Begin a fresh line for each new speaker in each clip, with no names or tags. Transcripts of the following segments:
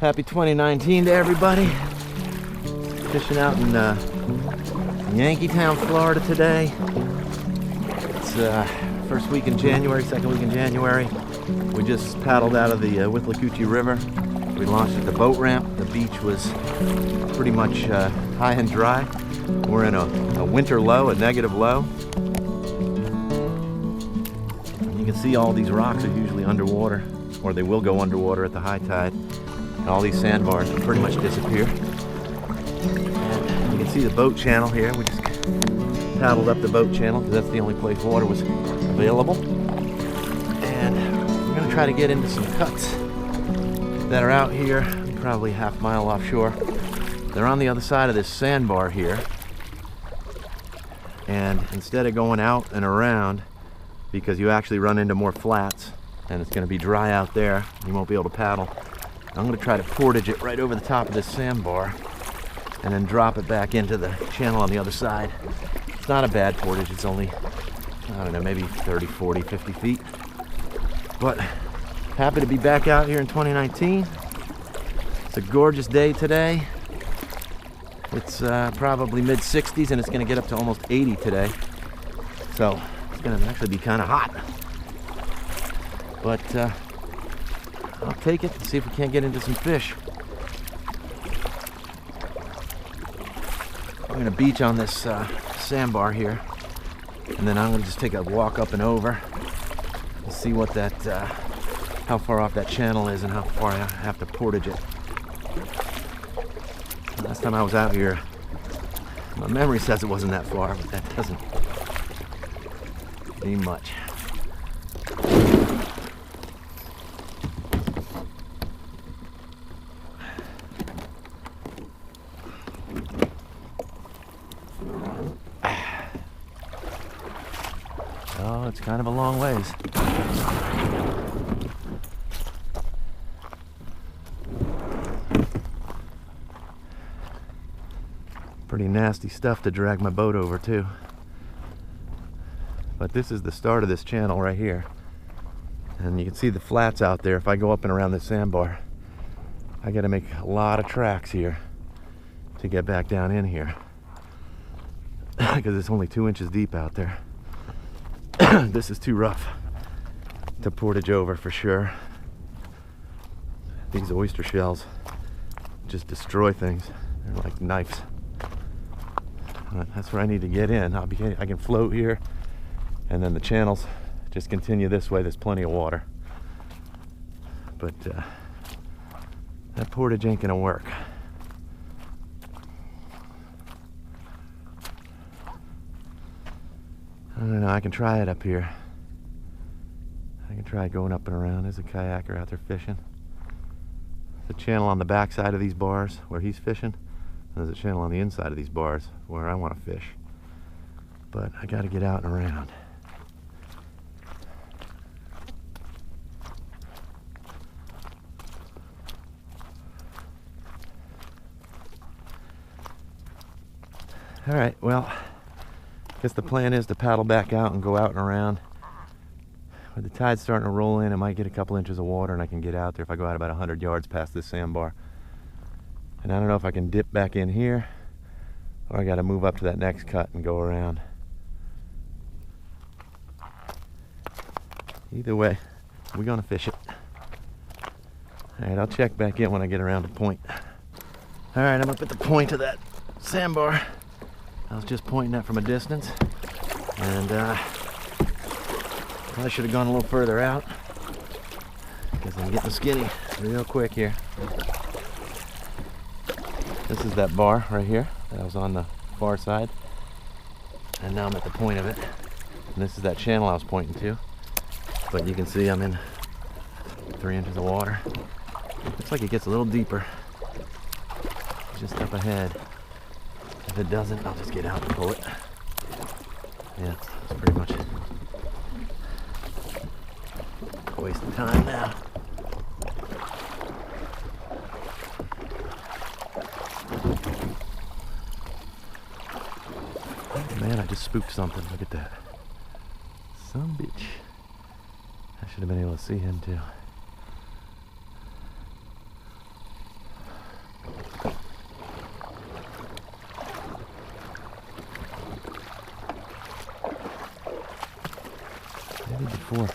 Happy 2019 to everybody. Fishing out in Yankeetown, Florida today. It's first week in January, second week in January. We just paddled out of the Withlacoochee River. We launched at the boat ramp. The beach was pretty much high and dry. We're in a winter low, a negative low. You can see all these rocks are usually underwater, or they will go underwater at the high tide. And all these sandbars pretty much disappear. And you can see the boat channel here. We just paddled up the boat channel because that's the only place water was available. And we're going to try to get into some cuts that are out here, probably half mile offshore. They're on the other side of this sandbar here. And instead of going out and around, because you actually run into more flats and it's going to be dry out there, you won't be able to paddle, I'm going to try to portage it right over the top of this sandbar and then drop it back into the channel on the other side. It's not a bad portage, it's only, I don't know, maybe 30, 40, 50 feet. But happy to be back out here in 2019. It's a gorgeous day today. It's probably mid 60s and it's going to get up to almost 80 today. So it's going to actually be kind of hot. But I'll take it and see if we can't get into some fish. I'm going to beach on this sandbar here, and then I'm going to just take a walk up and over and see what that, how far off that channel is and how far I have to portage it. Last time I was out here, my memory says it wasn't that far, but that doesn't mean much. Oh, it's kind of a long ways. Pretty nasty stuff to drag my boat over too. But this is the start of this channel right here. And you can see the flats out there. If I go up and around this sandbar, I gotta make a lot of tracks here to get back down in here. Because it's only 2 inches deep out there. This is too rough to portage over for sure. These oyster shells just destroy things. They're like knives. That's where I need to get in. I can float here, and then the channels just continue this way. There's plenty of water. But that portage ain't gonna work. I don't know, I can try it up here. I can try going up and around. There's a kayaker out there fishing. There's a channel on the back side of these bars where he's fishing. There's a channel on the inside of these bars where I want to fish. But I got to get out and around. All right, well, I guess the plan is to paddle back out and go out and around. With the tide starting to roll in, I might get a couple inches of water and I can get out there if I go out about 100 yards past this sandbar. And I don't know if I can dip back in here or I got to move up to that next cut and go around. Either way, we're going to fish it. All right, I'll check back in when I get around the point. All right, I'm up at the point of that sandbar. I was just pointing at from a distance, and probably should have gone a little further out because I'm getting skinny real quick here. This is that bar right here that was on the far side, and now I'm at the point of it. And this is that channel I was pointing to, but you can see I'm in 3 inches of water. Looks like it gets a little deeper just up ahead. If it doesn't, I'll just get out and pull it. Yeah, it's pretty much a waste of time now. Oh man, I just spooked something. Look at that. Some bitch. I should have been able to see him too. before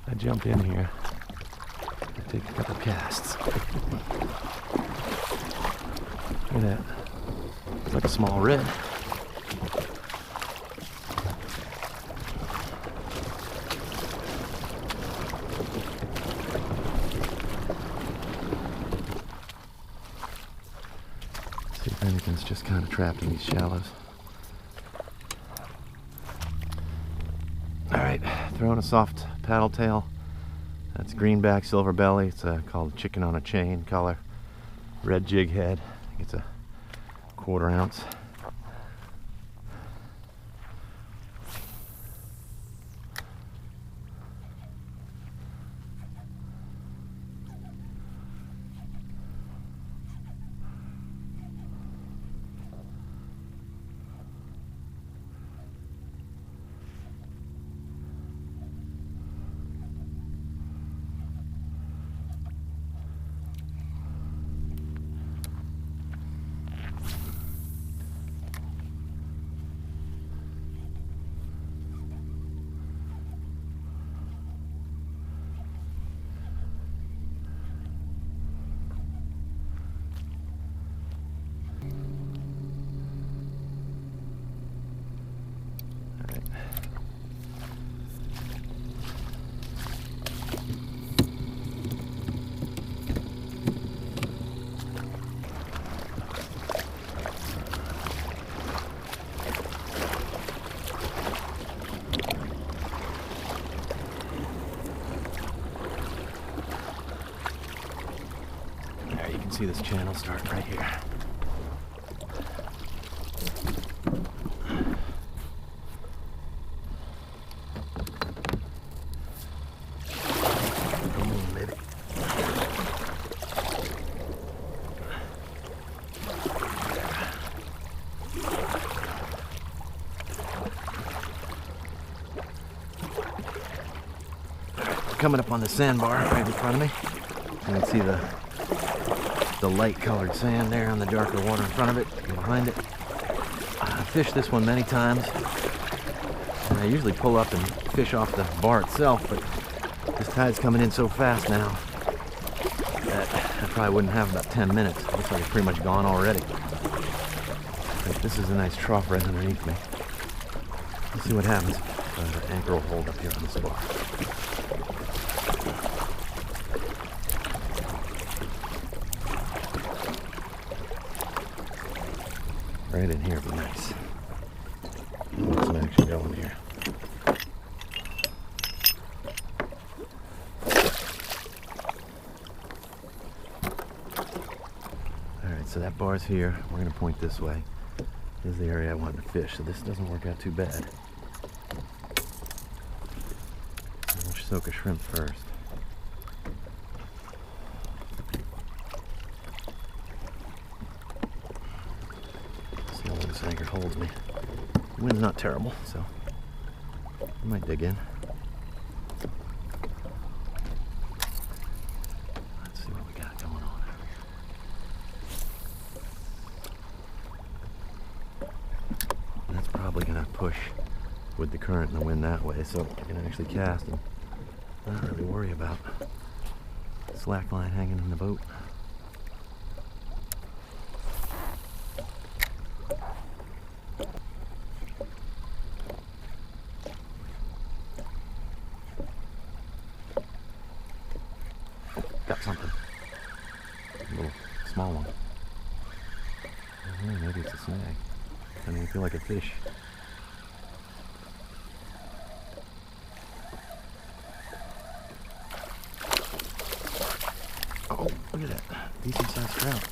I jump in here. I take a couple casts. Look at that. It's like a small red. See if anything's just kind of trapped in these shallows. Alright, throwing a soft paddle tail. That's greenback silver belly. It's called chicken on a chain color. Red jig head. I think it's a 1/4 ounce. See this channel start right here. Come on, baby. Coming up on the sandbar right in front of me. You can see the light colored sand there on the darker water in front of it and behind it. I've fished this one many times, and I usually pull up and fish off the bar itself, but this tide's coming in so fast now that I probably wouldn't have about 10 minutes. It looks like it's pretty much gone already. But this is a nice trough right underneath me. Let's see what happens if the anchor will hold up here on this bar. Right in here would be nice. What's some action going here? Alright, so that bar's here. We're going to point this way. This is the area I wanted to fish, so this doesn't work out too bad. We'll soak a shrimp first. This anchor holds me. The wind's not terrible, so I might dig in. Let's see what we got going on. That's probably going to push with the current and the wind that way, so I can actually cast and not really worry about slack line hanging in the boat. Got something. A little small one. Oh, maybe it's a snag. Doesn't even feel like a fish. Oh, look at that. Decent sized trout.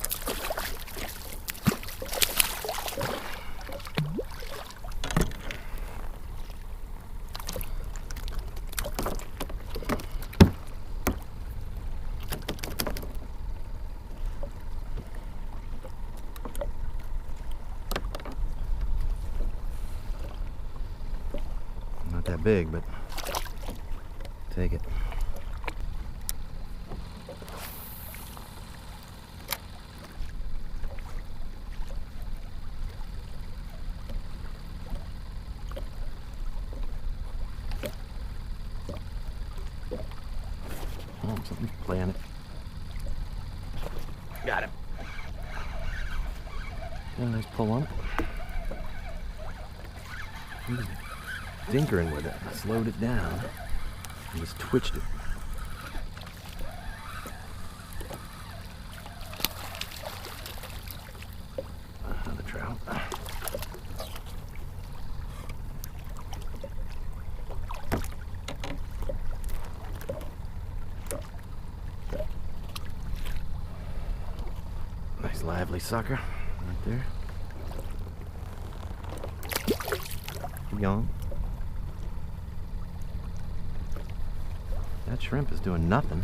That big, but take it. Something's playing it. Got him. Got a nice pull on it. He was tinkering with it. I slowed it down and just twitched it. Another trout. Nice lively sucker right there. Keep going. That shrimp is doing nothing.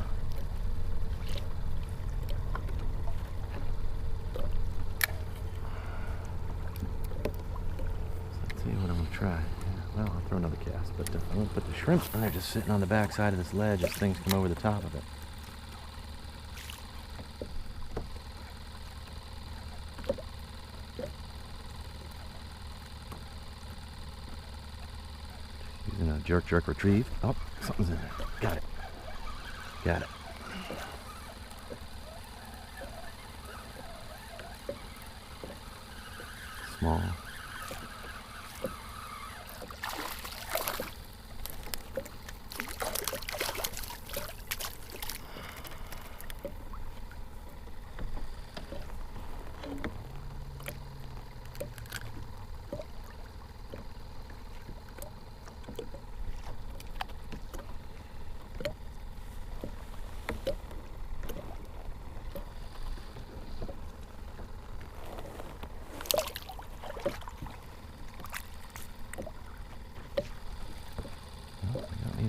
Let's see what I'm going to try. Well, I'll throw another cast, but I'm going to put the shrimp in there just sitting on the back side of this ledge as things come over the top of it. Using a jerk retrieve. Oh, something's in there. Got it. Got it. Small.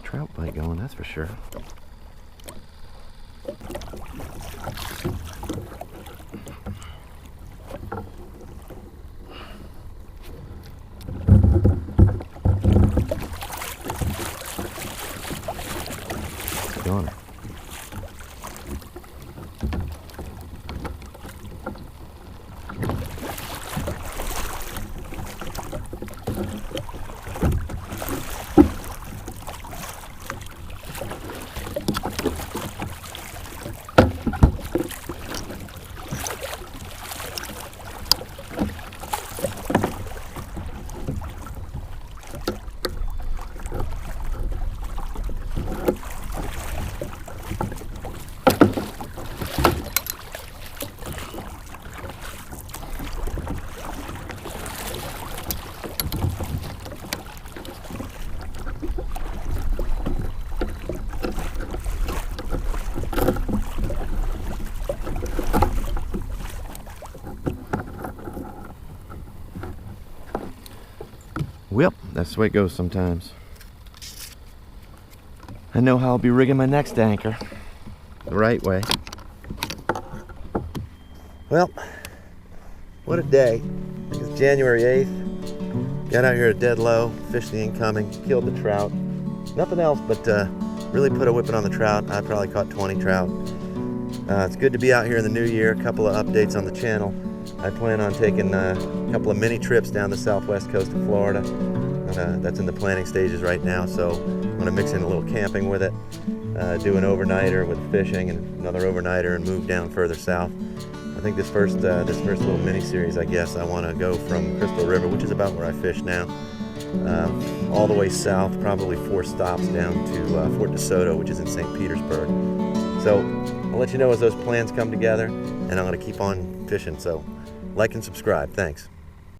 Trout bite going, that's for sure. Going. Well, that's the way it goes sometimes. I know how I'll be rigging my next anchor. The right way. Well, what a day. It's January 8th. Got out here at dead low, fished the incoming, killed the trout. Nothing else but really put a whipping on the trout. I probably caught 20 trout. It's good to be out here in the new year. A couple of updates on the channel. I plan on taking a couple of mini trips down the southwest coast of Florida. That's in the planning stages right now, so I'm going to mix in a little camping with it, do an overnighter with fishing and another overnighter and move down further south. I think this first little mini series, I guess, I want to go from Crystal River, which is about where I fish now, all the way south, probably 4 stops down to Fort DeSoto, which is in St. Petersburg. So I'll let you know as those plans come together, and I'm going to keep on fishing. So like and subscribe. Thanks.